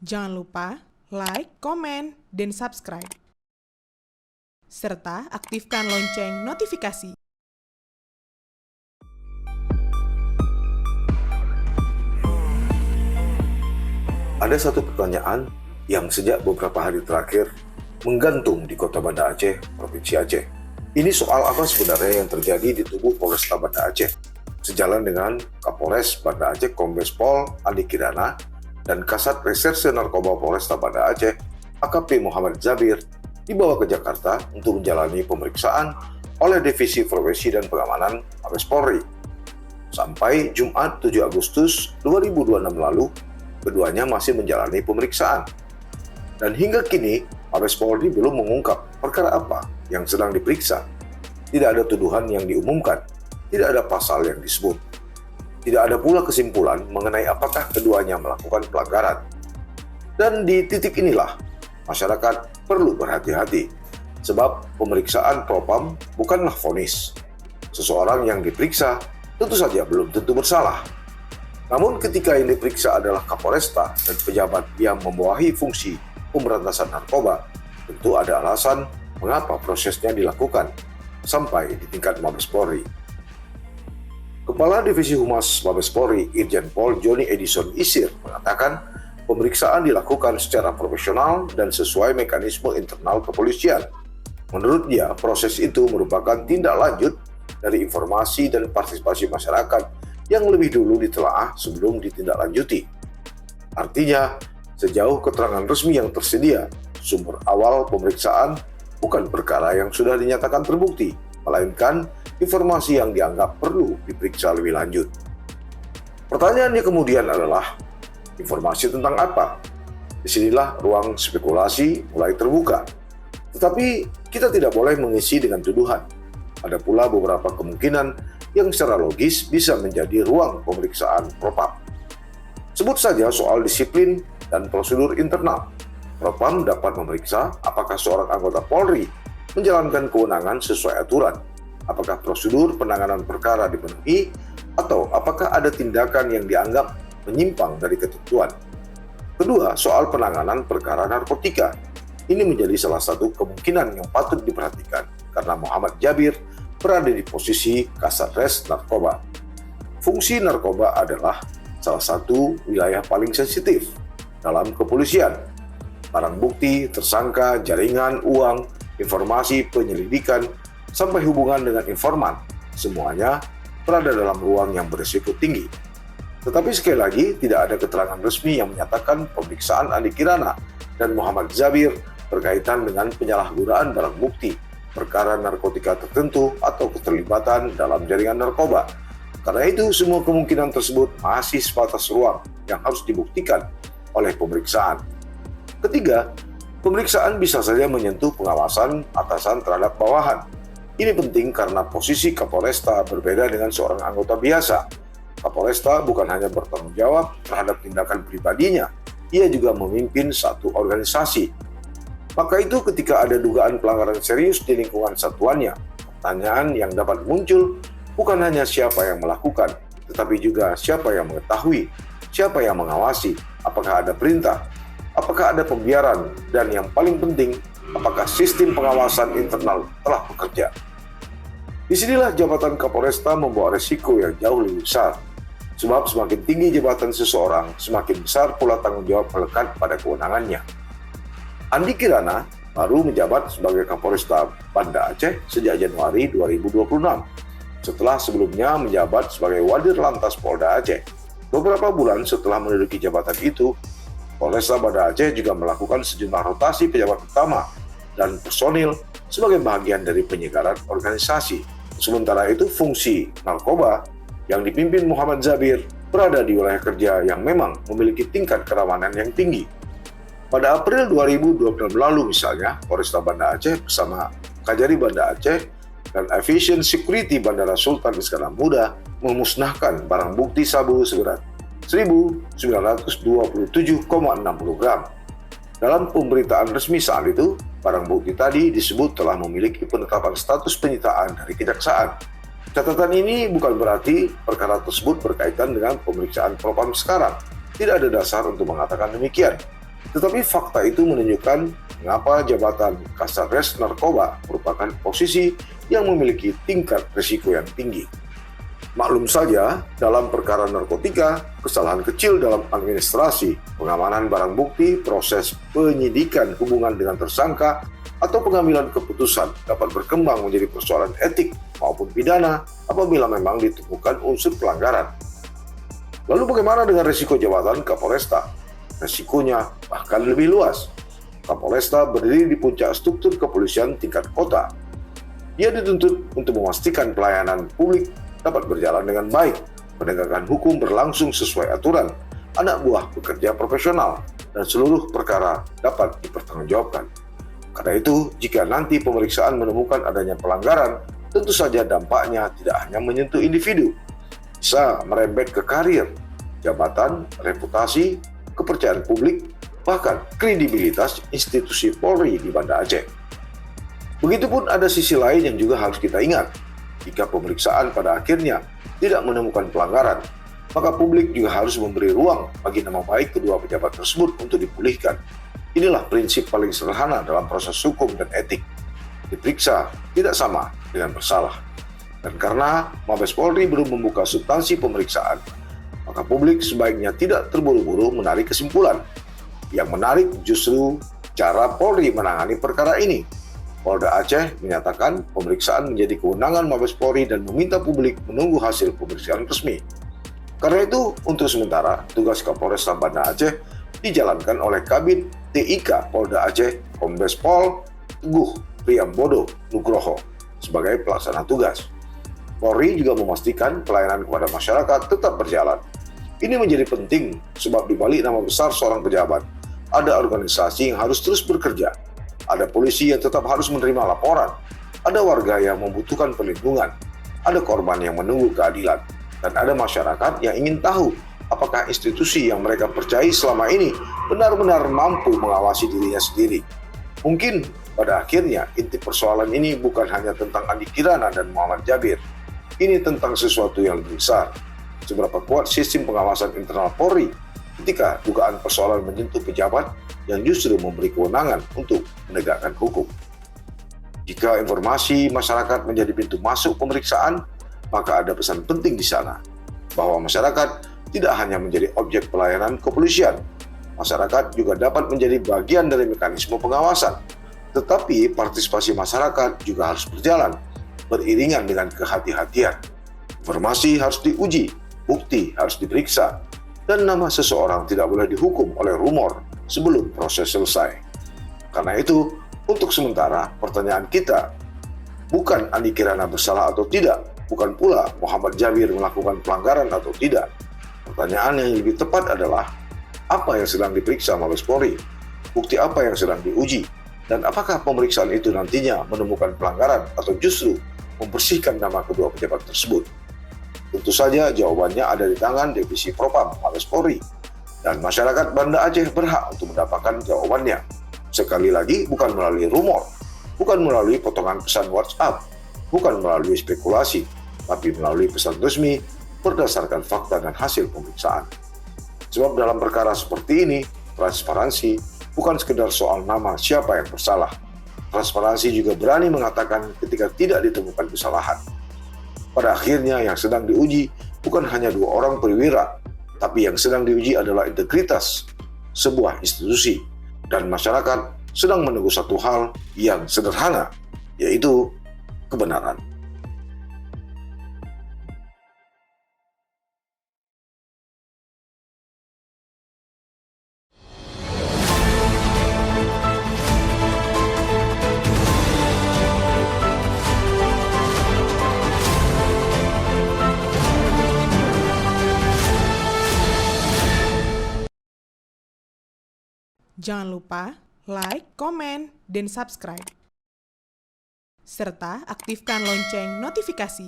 Jangan lupa like, komen, dan subscribe. Serta aktifkan lonceng notifikasi. Ada satu pertanyaan yang sejak beberapa hari terakhir menggantung di kota Banda Aceh, Provinsi Aceh. Ini soal apa sebenarnya yang terjadi di tubuh Polresta Banda Aceh, sejalan dengan Kapolres Banda Aceh Kombes Pol Andi Kirana dan Kasat Reserse Narkoba Polresta Banda Aceh AKP Muhammad Zabir dibawa ke Jakarta untuk menjalani pemeriksaan oleh Divisi Profesi dan Pengamanan Mabes Polri. Sampai Jumat 7 Agustus 2026 lalu, keduanya masih menjalani pemeriksaan. Dan hingga kini, Mabes Polri belum mengungkap perkara apa yang sedang diperiksa. Tidak ada tuduhan yang diumumkan, tidak ada pasal yang disebut. Tidak ada pula kesimpulan mengenai apakah keduanya melakukan pelanggaran. Dan di titik inilah, masyarakat perlu berhati-hati, sebab pemeriksaan propam bukanlah vonis. Seseorang yang diperiksa tentu saja belum tentu bersalah. Namun ketika yang diperiksa adalah Kapolresta dan pejabat yang membawahi fungsi pemberantasan narkoba, tentu ada alasan mengapa prosesnya dilakukan sampai di tingkat Mabes Polri. Kepala Divisi Humas Mabes Polri, Irjen Pol Joni Edison Isir, mengatakan pemeriksaan dilakukan secara profesional dan sesuai mekanisme internal kepolisian. Menurut dia, proses itu merupakan tindak lanjut dari informasi dan partisipasi masyarakat yang lebih dulu ditelaah sebelum ditindaklanjuti. Artinya, sejauh keterangan resmi yang tersedia, sumber awal pemeriksaan bukan perkara yang sudah dinyatakan terbukti, melainkan informasi yang dianggap perlu diperiksa lebih lanjut. Pertanyaannya kemudian adalah, informasi tentang apa? Disinilah ruang spekulasi mulai terbuka. Tetapi kita tidak boleh mengisi dengan tuduhan. Ada pula beberapa kemungkinan yang secara logis bisa menjadi ruang pemeriksaan propam. Sebut saja soal disiplin dan prosedur internal. Propam dapat memeriksa apakah seorang anggota Polri menjalankan kewenangan sesuai aturan, apakah prosedur penanganan perkara dipenuhi, atau apakah ada tindakan yang dianggap menyimpang dari ketentuan. Kedua, soal penanganan perkara narkotika. Ini menjadi salah satu kemungkinan yang patut diperhatikan karena Muhammad Zabir berada di posisi Kasat Res Narkoba. Fungsi narkoba adalah salah satu wilayah paling sensitif dalam kepolisian. Barang bukti, tersangka, jaringan, uang, informasi, penyelidikan, sampai hubungan dengan informan, semuanya berada dalam ruang yang berisiko tinggi. Tetapi sekali lagi, tidak ada keterangan resmi yang menyatakan pemeriksaan Andi Kirana dan Muhammad Zabir berkaitan dengan penyalahgunaan barang bukti, perkara narkotika tertentu, atau keterlibatan dalam jaringan narkoba. Karena itu, semua kemungkinan tersebut masih sebatas ruang yang harus dibuktikan oleh pemeriksaan. Ketiga, pemeriksaan bisa saja menyentuh pengawasan atasan terhadap bawahan. Ini penting karena posisi Kapolresta berbeda dengan seorang anggota biasa. Kapolresta bukan hanya bertanggung jawab terhadap tindakan pribadinya, ia juga memimpin satu organisasi. Maka itu ketika ada dugaan pelanggaran serius di lingkungan satuannya, pertanyaan yang dapat muncul bukan hanya siapa yang melakukan, tetapi juga siapa yang mengetahui, siapa yang mengawasi, apakah ada perintah, apakah ada pembiaran, dan yang paling penting, apakah sistem pengawasan internal telah bekerja. Disinilah jabatan Kapolresta membawa resiko yang jauh lebih besar. Sebab semakin tinggi jabatan seseorang, semakin besar pula tanggung jawab melekat pada kewenangannya. Andi Kirana baru menjabat sebagai Kapolresta Banda Aceh sejak Januari 2026, setelah sebelumnya menjabat sebagai Wadir Lantas Polda Aceh. Beberapa bulan setelah menduduki jabatan itu, Polresta Banda Aceh juga melakukan sejumlah rotasi pejabat utama dan personil sebagai bagian dari penyegaran organisasi. Sementara itu, fungsi narkoba yang dipimpin Muhammad Zabir berada di wilayah kerja yang memang memiliki tingkat kerawanan yang tinggi. Pada April 2026 lalu misalnya, Polresta Banda Aceh bersama Kajari Banda Aceh dan Aviation Security Bandara Sultan Iskandar Muda memusnahkan barang bukti sabu seberat 1.927,60 gram. Dalam pemberitaan resmi saat itu, barang bukti tadi disebut telah memiliki penetapan status penyitaan dari kejaksaan. Catatan ini bukan berarti perkara tersebut berkaitan dengan pemeriksaan propam sekarang. Tidak ada dasar untuk mengatakan demikian. Tetapi fakta itu menunjukkan mengapa jabatan Kasatgas Narkoba merupakan posisi yang memiliki tingkat risiko yang tinggi. Maklum saja, dalam perkara narkotika, kesalahan kecil dalam administrasi, pengamanan barang bukti, proses penyidikan hubungan dengan tersangka, atau pengambilan keputusan dapat berkembang menjadi persoalan etik maupun pidana apabila memang ditemukan unsur pelanggaran. Lalu bagaimana dengan risiko jabatan Kapolresta? Risikonya bahkan lebih luas. Kapolresta berdiri di puncak struktur kepolisian tingkat kota. Dia dituntut untuk memastikan pelayanan publik dapat berjalan dengan baik, penegakan hukum berlangsung sesuai aturan, anak buah bekerja profesional, dan seluruh perkara dapat dipertanggungjawabkan. Karena itu, jika nanti pemeriksaan menemukan adanya pelanggaran, tentu saja dampaknya tidak hanya menyentuh individu, bisa merembet ke karir, jabatan, reputasi, kepercayaan publik, bahkan kredibilitas institusi Polri di Banda Aceh. Begitupun ada sisi lain yang juga harus kita ingat. Jika pemeriksaan pada akhirnya tidak menemukan pelanggaran, maka publik juga harus memberi ruang bagi nama baik kedua pejabat tersebut untuk dipulihkan. Inilah prinsip paling sederhana dalam proses hukum dan etik. Diperiksa tidak sama dengan bersalah. Dan karena Mabes Polri belum membuka substansi pemeriksaan, maka publik sebaiknya tidak terburu-buru menarik kesimpulan. Yang menarik justru cara Polri menangani perkara ini. Polda Aceh menyatakan pemeriksaan menjadi kewenangan Mabes Polri dan meminta publik menunggu hasil pemeriksaan resmi. Karena itu, untuk sementara, tugas Kapolresta Banda Aceh dijalankan oleh Kabid TIK Polda Aceh, Kombes Pol Teguh Priambodo Nugroho sebagai pelaksana tugas. Polri juga memastikan pelayanan kepada masyarakat tetap berjalan. Ini menjadi penting sebab di balik nama besar seorang pejabat, ada organisasi yang harus terus bekerja. Ada polisi yang tetap harus menerima laporan, ada warga yang membutuhkan perlindungan, ada korban yang menunggu keadilan, dan ada masyarakat yang ingin tahu apakah institusi yang mereka percayai selama ini benar-benar mampu mengawasi dirinya sendiri. Mungkin pada akhirnya inti persoalan ini bukan hanya tentang Andi Kirana dan Muhammad Jabir. Ini tentang sesuatu yang lebih besar. Seberapa kuat sistem pengawasan internal Polri ketika dugaan persoalan menyentuh pejabat yang justru memberi kewenangan untuk menegakkan hukum. Jika informasi masyarakat menjadi pintu masuk pemeriksaan, maka ada pesan penting di sana, bahwa masyarakat tidak hanya menjadi objek pelayanan kepolisian, masyarakat juga dapat menjadi bagian dari mekanisme pengawasan. Tetapi partisipasi masyarakat juga harus berjalan, beriringan dengan kehati-hatian. Informasi harus diuji, bukti harus diperiksa, dan nama seseorang tidak boleh dihukum oleh rumor sebelum proses selesai. Karena itu, untuk sementara pertanyaan kita bukan Andi Kirana bersalah atau tidak, bukan pula Muhammad Jabir melakukan pelanggaran atau tidak. Pertanyaan yang lebih tepat adalah, apa yang sedang diperiksa Mabes Polri? Bukti apa yang sedang diuji? Dan apakah pemeriksaan itu nantinya menemukan pelanggaran atau justru membersihkan nama kedua pejabat tersebut? Tentu saja jawabannya ada di tangan Divisi Propam Mabes Polri. Dan masyarakat Banda Aceh berhak untuk mendapatkan jawabannya. Sekali lagi, bukan melalui rumor, bukan melalui potongan pesan WhatsApp, bukan melalui spekulasi, tapi melalui pesan resmi berdasarkan fakta dan hasil pemeriksaan. Sebab dalam perkara seperti ini, transparansi bukan sekedar soal nama siapa yang bersalah. Transparansi juga berani mengatakan ketika tidak ditemukan kesalahan. Pada akhirnya yang sedang diuji bukan hanya dua orang perwira, tapi yang sedang diuji adalah integritas sebuah institusi, dan masyarakat sedang menunggu satu hal yang sederhana, yaitu kebenaran. Jangan lupa like, komen, dan subscribe. Serta aktifkan lonceng notifikasi.